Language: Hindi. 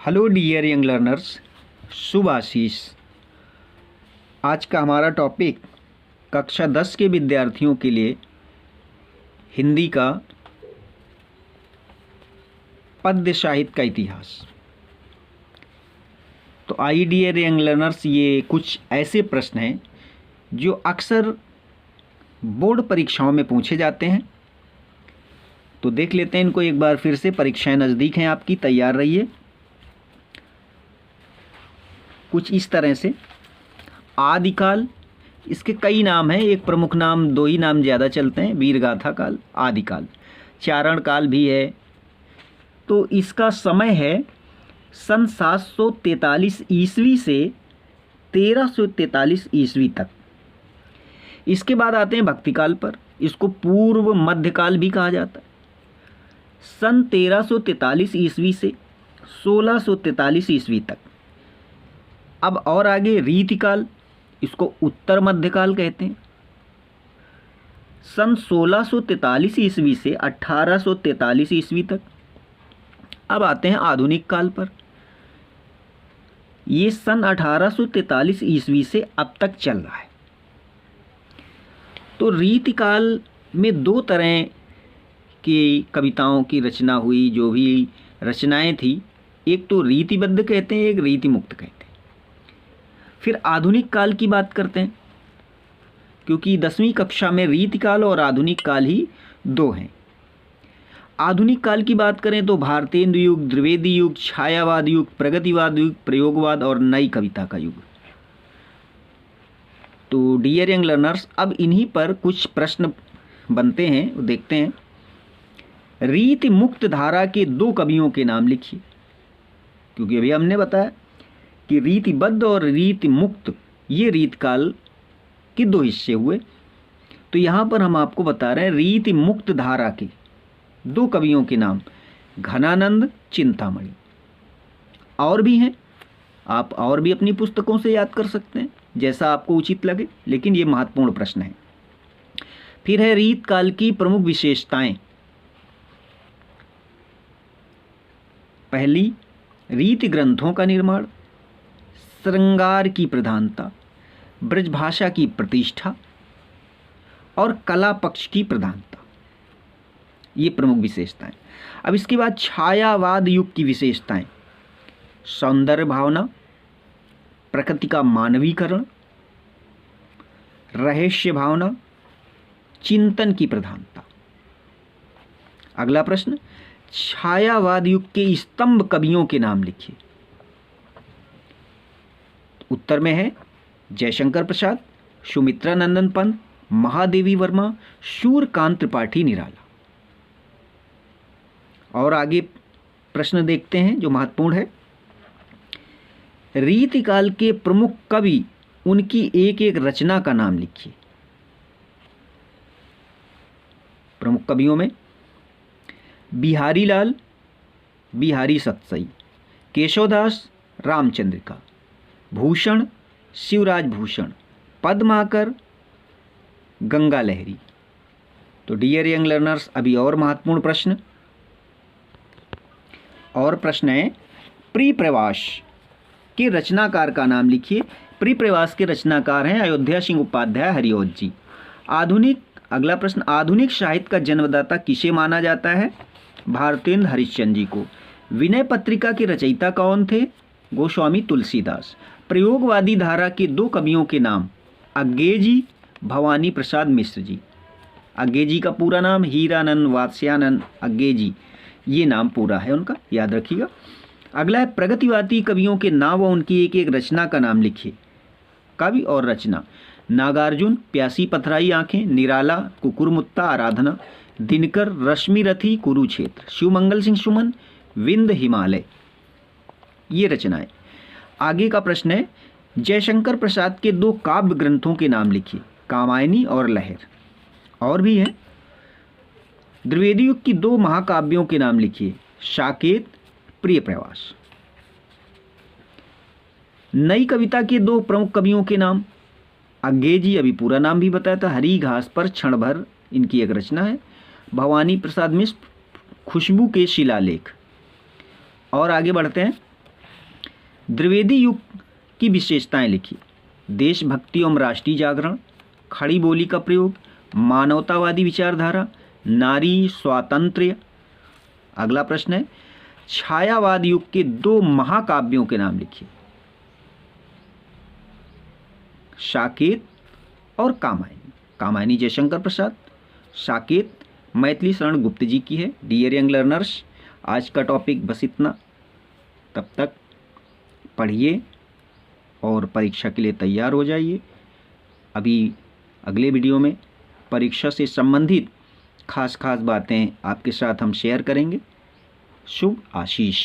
हेलो डियर यंग लर्नर्स, शुभ आशीष। आज का हमारा टॉपिक कक्षा 10 के विद्यार्थियों के लिए हिंदी का पद्य साहित्य का इतिहास। तो आइए डियर यंग लर्नर्स, ये कुछ ऐसे प्रश्न हैं जो अक्सर बोर्ड परीक्षाओं में पूछे जाते हैं। तो देख लेते हैं इनको एक बार फिर से। परीक्षाएं नज़दीक हैं आपकी, तैयार रहिए। कुछ इस तरह से आदिकाल, इसके कई नाम हैं, एक प्रमुख नाम, दो ही नाम ज़्यादा चलते हैं, वीरगाथा काल, आदिकाल। चारण काल भी है। तो इसका समय है सन 743 ईस्वी से 1343 ईस्वी तक। इसके बाद आते हैं भक्तिकाल पर, इसको पूर्व मध्यकाल भी कहा जाता है। सन 1343 ईस्वी से 1643 ईस्वी तक। अब और आगे रीतिकाल, इसको उत्तर मध्यकाल कहते हैं, सन 1643 ईस्वी से 1843 ईस्वी तक। अब आते हैं आधुनिक काल पर, ये सन 1843 ईस्वी से अब तक चल रहा है। तो रीतिकाल में दो तरह की कविताओं की रचना हुई, जो भी रचनाएं थी, एक तो रीतिबद्ध कहते हैं, एक रीति मुक्त कहते हैं। फिर आधुनिक काल की बात करते हैं, क्योंकि 10वीं कक्षा में रीतिकाल और आधुनिक काल ही दो हैं। आधुनिक काल की बात करें तो भारतेंदु युग, द्विवेदी युग, छायावाद युग, प्रगतिवाद युग, प्रयोगवाद और नई कविता का युग। तो डियर यंग लर्नर्स, अब इन्हीं पर कुछ प्रश्न बनते हैं, वो देखते हैं। रीति मुक्त धारा के दो कवियों के नाम लिखिए, क्योंकि अभी हमने बताया कि रीतिबद्ध और रीति मुक्त ये रीतकाल के दो हिस्से हुए। तो यहाँ पर हम आपको बता रहे हैं रीति मुक्त धारा के दो कवियों के नाम, घनानंद, चिंतामणि। और भी हैं, आप और भी अपनी पुस्तकों से याद कर सकते हैं, जैसा आपको उचित लगे, लेकिन ये महत्वपूर्ण प्रश्न है। फिर है रीतकाल की प्रमुख विशेषताएं। पहली, रीति ग्रंथों का निर्माण, श्रृंगार की प्रधानता, ब्रजभाषा की प्रतिष्ठा और कला पक्ष की प्रधानता, ये प्रमुख विशेषताएं। अब इसके बाद छायावाद युग की विशेषताएं, सौंदर्य भावना, प्रकृति का मानवीकरण, रहस्य भावना, चिंतन की प्रधानता। अगला प्रश्न, छायावाद युग के स्तंभ कवियों के नाम लिखिए। उत्तर में है जयशंकर प्रसाद, सुमित्रा नंदन पंत, महादेवी वर्मा, सूर्यकांत त्रिपाठी निराला। और आगे प्रश्न देखते हैं जो महत्वपूर्ण है। रीतिकाल के प्रमुख कवि, उनकी एक एक रचना का नाम लिखिए। प्रमुख कवियों में बिहारी लाल, बिहारी सतसई, केशवदास, रामचंद्रिका, भूषण, शिवराज भूषण, पद्माकर, गंगा लहरी। तो डियर यंग लर्नर्स, अभी और महत्वपूर्ण प्रश्न है, प्रिप्रवास के रचनाकार का नाम लिखिए। प्रिप्रवास के रचनाकार हैं अयोध्या सिंह उपाध्याय, हरिऔध जी। अगला प्रश्न, आधुनिक साहित्य का जन्मदाता किसे माना जाता है? भारतेंदु हरिश्चंद्र जी को। विनय पत्रिका के रचयिता कौन थे? गोस्वामी तुलसीदास। प्रयोगवादी धारा के दो कवियों के नाम, अज्ञेयजी, भवानी प्रसाद मिश्र जी। अज्ञेयजी का पूरा नाम हीरानंद वात्स्यानंद अज्ञेयजी, ये नाम पूरा है उनका, याद रखिएगा। अगला है प्रगतिवादी कवियों के नाम व उनकी एक एक रचना का नाम लिखिए। कवि और रचना, नागार्जुन, प्यासी पथराई आंखें, निराला, कुकुरमुत्ता आराधना, दिनकर, रश्मिरथी, कुरुक्षेत्र, शिवमंगल सिंह सुमन, विंध्य हिमालय, ये रचनाएं। आगे का प्रश्न है, जयशंकर प्रसाद के दो काव्य ग्रंथों के नाम लिखिए। कामायनी और लहर। और भी हैं, द्विवेदी युग की दो महाकाव्यों के नाम लिखिए। साकेत, प्रियप्रवास। नई कविता के दो प्रमुख कवियों के नाम, अज्ञेयजी, अभी पूरा नाम भी बताया था, हरी घास पर क्षण भर, इनकी एक रचना है। भवानी प्रसाद मिश्र, खुशबू के शिलालेख। और आगे बढ़ते हैं, द्विवेदी युग की विशेषताएं लिखिए। देशभक्ति एवं राष्ट्रीय जागरण, खड़ी बोली का प्रयोग, मानवतावादी विचारधारा, नारी स्वातंत्र्य। अगला प्रश्न है छायावाद युग के 2 महाकाव्यों के नाम लिखिए। साकेत और कामायनी। कामायनी जयशंकर प्रसाद, साकेत मैथिली शरण गुप्त जी की है। डियर यंग लर्नर्स, आज का टॉपिक बस इतना। तब तक पढ़िए और परीक्षा के लिए तैयार हो जाइए। अभी अगले वीडियो में परीक्षा से संबंधित खास बातें आपके साथ हम शेयर करेंगे। शुभ आशीष।